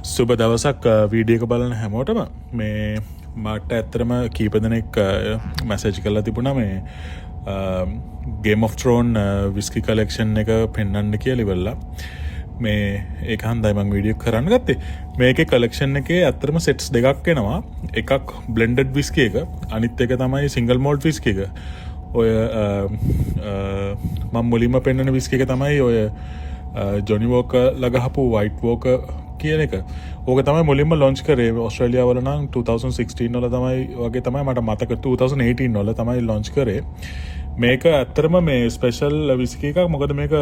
සුබ දවසක් වීඩියක බලන හැමෝටම මේ මට ඇත්තරම කීපදනෙක් මැසේජ් කරලා තිබුණා මේ ගේම් ඔෆ් ත්‍රෝන් විස්කි කලෙක්ෂන් එක පෙන්වන්න කියලා ඉවරලා මේ ඒක හන්දයි මම වීඩියෝ කරන්න ගත්තේ. මේකේ කලෙක්ෂන් එකේ ඇත්තරම සෙට්ස් දෙකක් එනවා. එකක් බ්ලෙන්ඩඩ් විස්කි එක, අනිත් එක තමයි සිංගල් මෝල්ට් විස්කි එක. ඔය මම මුලින්ම පෙන්වන විස්කි එක තමයි ඔය ජොනි වෝකර් ලගහපු වයිට් වෝකර් කියන එක. ඕක තමයි මුලින්ම ලොන්ච් කරේ ඔස්ට්‍රේලියාව වල නම් 2016 වල තමයි වගේ තමයි මට මතක 2018 වල තමයි ලොන්ච් කරේ. මේක ඇත්තටම මේ ස්පෙෂල් විස්කි එකක්. මොකද මේක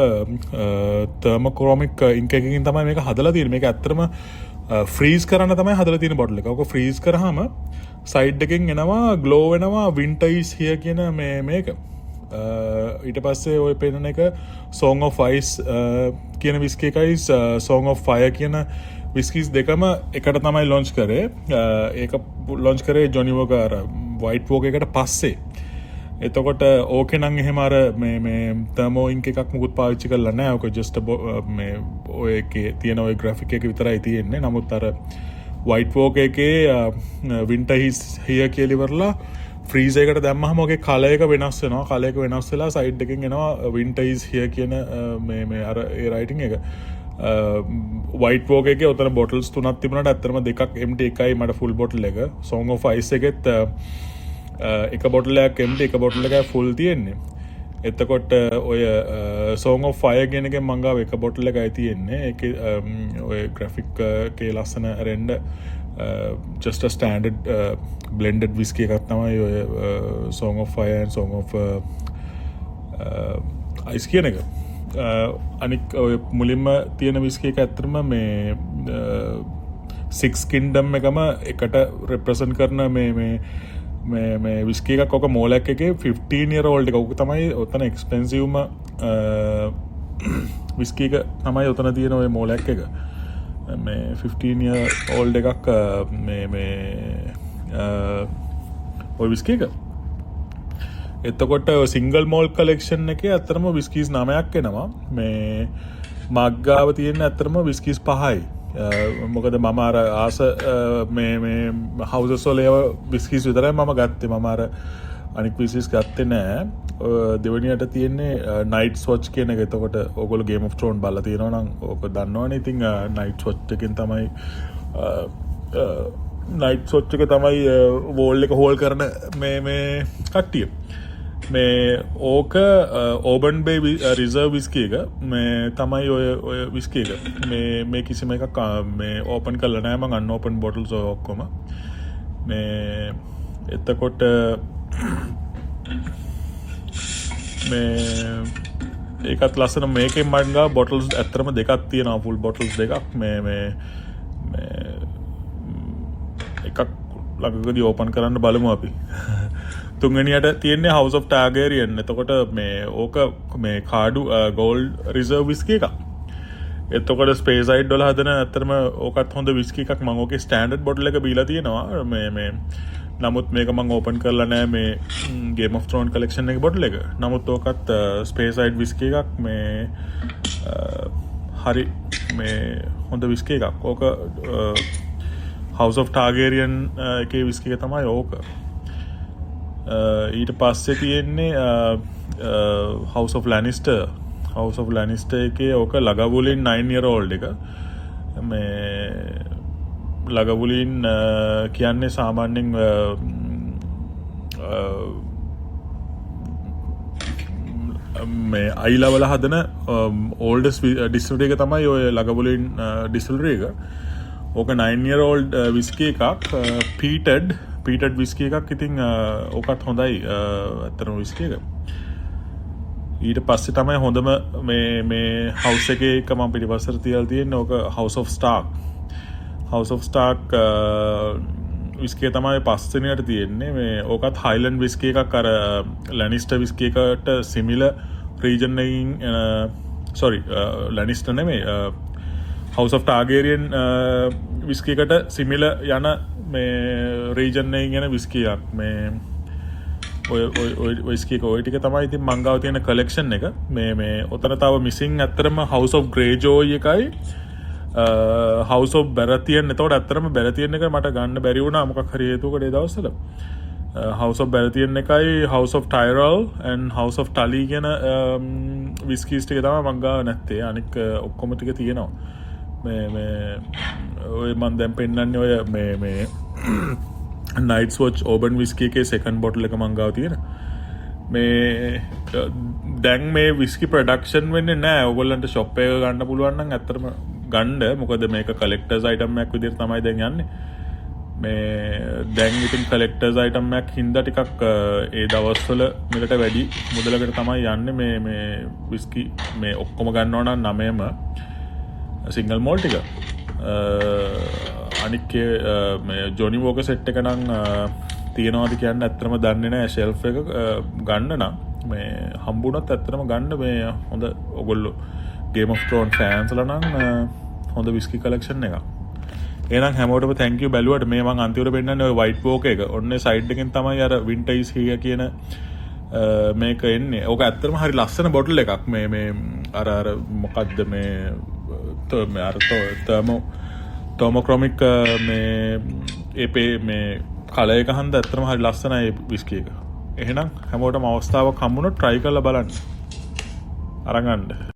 තර්මෝක්‍රොමික් ඉන්ක් එකකින් තමයි මේක හදලා තියෙන්නේ. මේක ඇත්තටම ෆ්‍රීස් කරන්න තමයි හදලා තියෙන බොටල් එක. ඕක ෆ්‍රීස් කරාම සයිඩ් එකෙන් එනවා ග්ලෝ වෙනවා winter is here කියන මේක. ඊට පස්සේ ඔය පෙන්නන එක Song of Ice කියන විස්කි එකයි Song of Fire කියන විස්කිස් දෙකම එකට තමයි ලොන්ච් කරේ. ඒක ලොන්ච් කරේ ජොනි වෝකර් වයිට් වෝකර් එකට පස්සේ. එතකොට ඕකේ නම් එහෙම අර මේ තර්මෝ ඉන්ක් එකක් මුකුත් පාවිච්චි කරලා නැහැ. ඕක ජස්ට් මේ ඔය එකේ තියෙන ඔය ග්‍රැෆික් එක විතරයි තියෙන්නේ. නමුත් අර වයිට් වෝකර් එකේ winter is here කියලා ඉවරලා ෆ්‍රීස් එකට දැම්මහම ඔගේ කලර් එක වෙනස් වෙනවා. කලර් එක වෙනස් වෙලා සයිඩ් එකෙන් එනවා winter is here කියන මේ අර ඒ රයිටින් එක. වයිට් වෝකර් එකේ උතන බොටල්ස් තුනක් තිබුණාට ඇත්තටම දෙකක් empty එකයි මට ෆුල් බොටල් එක. Song of Ice එකෙත් එක බොටල් එකක් empty එක බොටල් එකයි ෆුල් තියෙන්නේ. එතකොට ඔය Song of Fire කියන එකෙන් මං ගාව එක බොටල් එකයි තියෙන්නේ. ඒකේ ඔය ග්‍රැෆික් එකේ ලස්සන රෙන්ඩ just a standard blended whiskey එකක් තමයි ඔය Song of Fire and Song of Ice කියන එක. අනික ඔය මුලින්ම තියෙන whiskey එක ඇත්තටම මේ Six Kingdom එකම එකට represent කරන මේ whiskey එකක්. ඔක මෝලක් එකේ 15 year old එක. ඔක තමයි ඔතන expensive whiskey එක තමයි ඔතන තියෙන ඔය මෝලක් එක. මේ 15 year old එකක් ඔය විස්කි එක. එතකොට සිංගල් මෝල්ට් කලෙක්ෂන් එකේ ඇත්තටම විස්කීස් 9ක් එනවා. මේ මග්ගාව තියෙන ඇත්තටම විස්කීස් 5යි. මොකද මම අර ආස මේ හවුසස් වල ඒව විස්කීස් විතරයි මම ගත්තේ. මම අර අනික් විස්කීස් ගත්තේ නෑ. දෙවෙනියට තියෙන්නේ නයිට්ස් වොච් කියන එක. එතකොට ඕගොල්ලෝ ගේම් ඔෆ් ත්‍රෝන් බලලා තියෙනවා නම් ඕක දන්නවනේ. ඉතින් නයිට්ස් වොච් එකෙන් තමයි නයිට්ස් වොච් එක තමයි වෝල් එක හෝල් කරන මේ කට්ටිය. මේ ඕක ඕබන් බේ රිසර්ව් විස්කි එක මේ තමයි ඔය විස්කි එක. මේ කිසිම එකක් මේ ඕපන් කරලා නැහැ මම. අන්ಓපන් බොටල්ස් ඔක්කොම මේ. එතකොට මේ ඒකත් ලස්සන. මේකෙන් මම ගා බොටල්ස් ඇත්තටම දෙකක් තියෙනවා. ෆුල් බොටල්ස් දෙකක් මේ එකක් ළඟදී ඕපන් කරන්න බලමු අපි. තුන්වෙනියට තියෙන්නේ House of Targaryen. එතකොට මේ ඕක මේ කාඩු ගෝල්ඩ් රිසර්ව් විස්කි එකක්. එතකොට ස්පේසයිඩ් වල හදන ඇත්තටම ඕකත් හොඳ විස්කි එකක්. මම ඕකේ ස්ටෑන්ඩඩ් බොටල් එක බීලා තියෙනවා. මේ නමුත් මේක මම ඕපන් කරලා නැහැ මේ Game of Thrones collection එකේ බොටල් එක. නමුත් ඕකත් ස්පේසයිඩ් විස්කි එකක්. මේ හරි මේ හොඳ විස්කි එකක්. ඕක House of Targaryen එකේ විස්කි එක තමයි ඕක. ඊට පස්සේ තියෙන්නේ House of Lannister. House of Lannister එකේ ඕක ලගවුලින් 9 year old එක. මේ ලගවුලින් කියන්නේ සාමාන්‍යයෙන් මේ අයිලා වල හදන ඕල්ඩස් ඩිස්ටිලරි එක තමයි ඔය ලගවුලින් ඩිස්ටිලරි එක. ඕක 9 year old විස්කි එකක්. පීටඩ් විස්කි එකක්. ඉතින් ඕකත් හොඳයි ඇත්තටම විස්කි එක. ඊට පස්සේ තමයි හොඳම මේ හවුස් එකේ එක මම පිටිපස්සට තියලා තියෙන්නේ. ඕක House of Stark. House of Stark whisky තමයි පස්වෙනියට තියෙන්නේ. මේ ඕකත් Highland විස්කි එකක්. අර Lannister විස්කි එකට similar region එකකින් sorry Lannister නෙමෙයි House of Targaryen විස්කි එකට similar යන මේ region එකකින් යන විස්කි එකක්. මේ ඔය විස්කි එක ඔය ටික තමයි ඉතින් මං ගාව තියෙන collection එක. මේ ඔතන තව missing ඇත්තටම House of Greyjoy එකයි හවුස් ඔෆ් බැරතියන්. එතකොට ඇත්තටම බැරතියන් එක මට ගන්න බැරි වුණා මොකක් හරි හේතුවකට ඒ දවස්වල. හවුස් ඔෆ් බැරතියන් එකයි house of Tyrell and house of Tully කියන විස්කීස් ටික තමයි මං ගාව නැත්තේ. අනික ඔක්කොම ටික තියෙනවා. මේ ඔය මන් දැන් පෙන්නන්නේ ඔය මේ නයිට්ස් වොච් ඕබන් විස්කි එකේ සෙකන්ඩ් බොටල් එක මං ගාව තියෙන. මේ දැන් මේ විස්කි ප්‍රොඩක්ෂන් වෙන්නේ නැහැ. ඔයගොල්ලන්ට ෂොප් එක ගන්න පුළුවන් නම් ඇත්තටම ගන්න. මොකද මේක කලෙක්ටර්ස් අයිටම් එකක් විදිහට තමයි දැන් යන්නේ. මේ දැන් ඉතින් කලෙක්ටර්ස් අයිටම් එකක් හින්දා ටිකක් ඒ දවස්වල මෙලට වැඩි මුදලකට තමයි යන්නේ මේ විස්කි මේ ඔක්කොම ගන්නවා නම් 9ම සිංගල් මෝල්ට් ටික. අනික මේ ජොනි වෝකර් සෙට් එක නම් තියෙනවාද කියන්න ඇත්තටම දන්නේ නැහැ. ෂෙල්ෆ් එක ගන්න නම් මේ හම්බුනොත් ඇත්තටම ගන්න. මේ හොඳ ඔයගොල්ලෝ ගේම් ඔෆ් ත්‍රෝන් ෆෑන්ස්ලා නම් හොඳ විස්කි කලෙක්ෂන් එකක්. එහෙනම් හැමෝටම thank you බැලුවට. මේ මං අන්තිමට පෙන්නන්නේ ඔය white walk එක. ඔන්නේ side එකෙන් තමයි අර winter is here කියන මේක එන්නේ. ඕක ඇත්තටම හරි ලස්සන බොටල් එකක්. මේ අර මොකද්ද මේ තර්මෝක්‍රොමික් මේ ඒපේ මේ කලර් එක හන්ද ඇත්තටම හරි ලස්සනයි විස්කි එක. එහෙනම් හැමෝටම අවස්ථාවක් හම්බුනොත් try කරලා බලන්න. අරන් ගන්න.